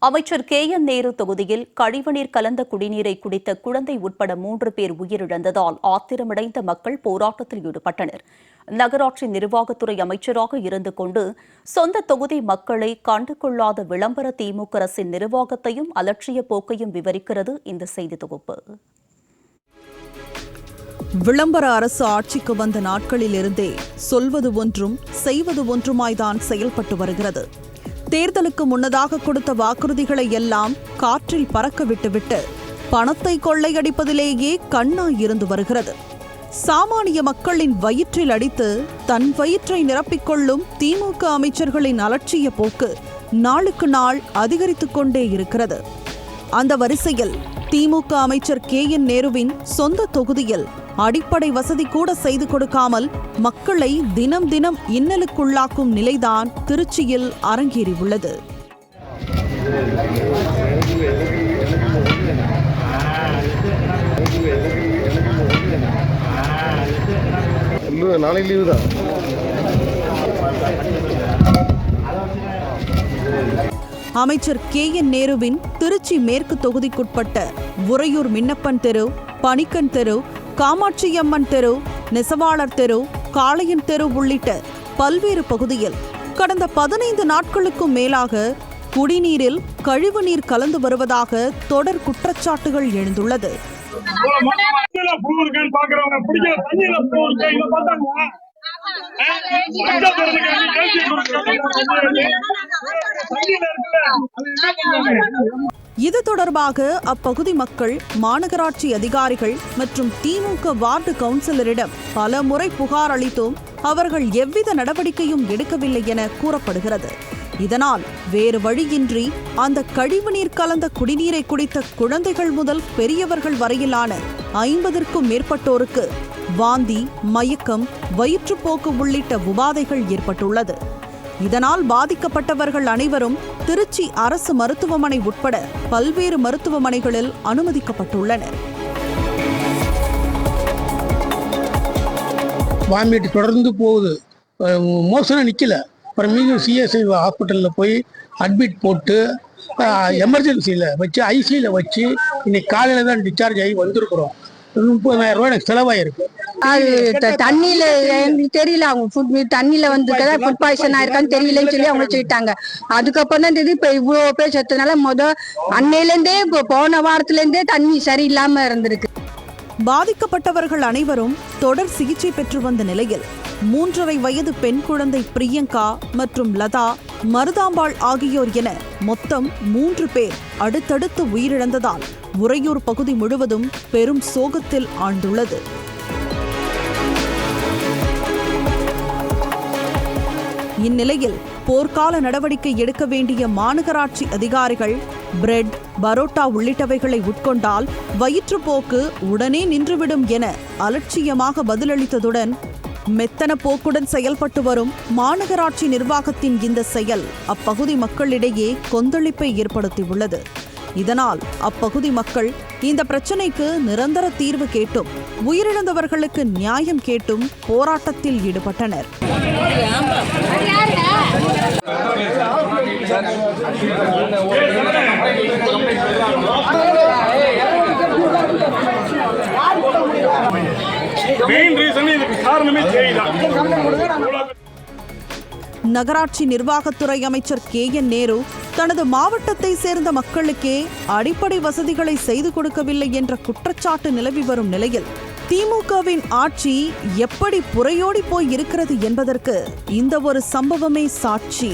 அமைச்சர் KN நேரு தொகுதியில் கழிவுநீர் கலந்த குடிநீரை குடித்த குழந்தை உட்பட 3 பேர் உயிரிழந்ததால் ஆத்திரமடைந்த மக்கள் போராட்டத்தில் ஈடுபட்டனர். நகராட்சி நிர்வாகத்துறை அமைச்சராக இருந்து கொண்டு சொந்த தொகுதி மக்களை கண்டுகொள்ளாத விளம்பர திமுக அரசின் நிர்வாகத்தையும் அலட்சிய போக்கையும் விவரிக்கிறது இந்த செய்தி தொகுப்பு. விளம்பர அரசு ஆட்சிக்கு வந்த நாட்களிலிருந்தே சொல்வது ஒன்றும் செய்வது ஒன்றுமாய்தான் செயல்பட்டு வருகிறது. தேர்தலுக்கு முன்னதாக கொடுத்த வாக்குறுதிகளை எல்லாம் காற்றில் பறக்க விட்டுவிட்டு பணத்தை கொள்ளையடிப்பதிலேயே கண்ணாய் இருந்து வருகிறது. சாமானிய மக்களின் வயிற்றில் அடித்து தன் வயிற்றை நிரப்பிக்கொள்ளும் திமுக அமைச்சர்களின் அலட்சிய போக்கு நாளுக்கு நாள் அதிகரித்துக் கொண்டே இருக்கிறது. அந்த வரிசையில் திமுக அமைச்சர் KN நேருவின் சொந்த தொகுதியில் அடிப்படை வசதி கூட செய்து கொடுக்காமல் மக்களை தினம் தினம் இன்னலுக்குள்ளாக்கும் நிலைதான் திருச்சியில் அரங்கேறியுள்ளது. நாளை லீவு தான். அமைச்சர் KN நேருவின் திருச்சி மேற்கு தொகுதிக்குட்பட்ட உறையூர் மின்னப்பன் தெரு, பணிக்கன் தெரு, காமாட்சியம்மன் தெரு, நெசவாளர் தெரு, காளையன் தெரு உள்ளிட்ட பல்வேறு பகுதியில் கடந்த 15 நாட்களுக்கும் மேலாக குடிநீரில் கழிவுநீர் கலந்து வருவதாக தொடர் குற்றச்சாட்டுகள் எழுந்துள்ளது. இது தொடர்பாக அப்பகுதி மக்கள் மாநகராட்சி அதிகாரிகள் மற்றும் திமுக வார்டு கவுன்சிலரிடம் பல முறை புகார் அளித்தும் அவர்கள் எவ்வித நடவடிக்கையும் எடுக்கவில்லை என கூறப்படுகிறது. இதனால் வேறு வழியின்றி அந்த கழிவுநீர் கலந்த குடிநீரை குடித்த குழந்தைகள் முதல் பெரியவர்கள் வரையிலான 50க்கும் மேற்பட்டோருக்கு வாந்தி, மயக்கம், வயிற்றுப்போக்கு உள்ளிட்ட உபாதைகள் ஏற்பட்டுள்ளது. இதனால் பாதிக்கப்பட்டவர்கள் அனைவரும் திருச்சி அரசு மருத்துவமனை உட்பட பல்வேறு மருத்துவமனைகளில் அனுமதிக்கப்பட்டுள்ளனர். வாமிட் தொடர்ந்து போகுது, மோசனம் நிற்கல. அப்புறம் மீண்டும் CSI ஹாஸ்பிட்டலில் போய் அட்மிட் போட்டு எமர்ஜென்சியில் வச்சு ஐசியில் வச்சு இன்னைக்கு காலையில் தான் டிஸ்சார்ஜ் ஆகி வந்திருக்கிறோம். 30,000 ரூபாய் எனக்கு செலவாயிருக்கு. அது தண்ணியில எங்களுக்கு தெரியல, அவங்க தண்ணியில வந்து ஃபுட் பாய்சன் ஆயிருக்கான்னு தெரியலன்னு சொல்லி அவங்க சொல்லிட்டாங்க. அதுக்கப்புறம் தான் தெரியுது இப்ப இவ்வளவு பேர் செத்தனால அன்னையில இருந்தே போன வாரத்துல இருந்தே தண்ணி சரியில்லாம இருந்திருக்கு. பாதிக்கப்பட்டவர்கள் அனைவரும் தொடர் சிகிச்சை பெற்று வந்த நிலையில் 3.5 வயது பெண் குழந்தை பிரியங்கா மற்றும் லதா, மருதாம்பாள் ஆகியோர் என மொத்தம் 3 பேர் அடுத்தடுத்து உயிரிழந்ததால் உறையூர் பகுதி முழுவதும் பெரும் சோகத்தில் ஆழ்ந்துள்ளது. இந்நிலையில் போர்க்கால நடவடிக்கை எடுக்க வேண்டிய மாநகராட்சி அதிகாரிகள் பிரெட், பரோட்டா உள்ளிட்டவைகளை உட்கொண்டால் வயிற்றுப்போக்கு உடனே நின்றுவிடும் என அலட்சியமாக பதிலளித்ததுடன் மெத்தன போக்குடன் செயல்பட்டு வரும் மாநகராட்சி நிர்வாகத்தின் இந்த செயல் அப்பகுதி மக்களிடையே கொந்தளிப்பை ஏற்படுத்தியுள்ளது. இதனால் அப்பகுதி மக்கள் இந்த பிரச்சினைக்கு நிரந்தர தீர்வு கேட்டும் உயிரிழந்தவர்களுக்கு நியாயம் கேட்டும் போராட்டத்தில் ஈடுபட்டனர். நகராட்சி நிர்வாகத்துறை அமைச்சர் KN நேரு தனது மாவட்டத்தை சேர்ந்த மக்களுக்கே அடிப்படை வசதிகளை செய்து கொடுக்கவில்லை என்ற குற்றச்சாட்டு நிலவி வரும் நிலையில் திமுகவின் ஆட்சி எப்படி புரையோடி போய் இருக்கிறது என்பதற்கு இந்த ஒரு சம்பவமே சாட்சி.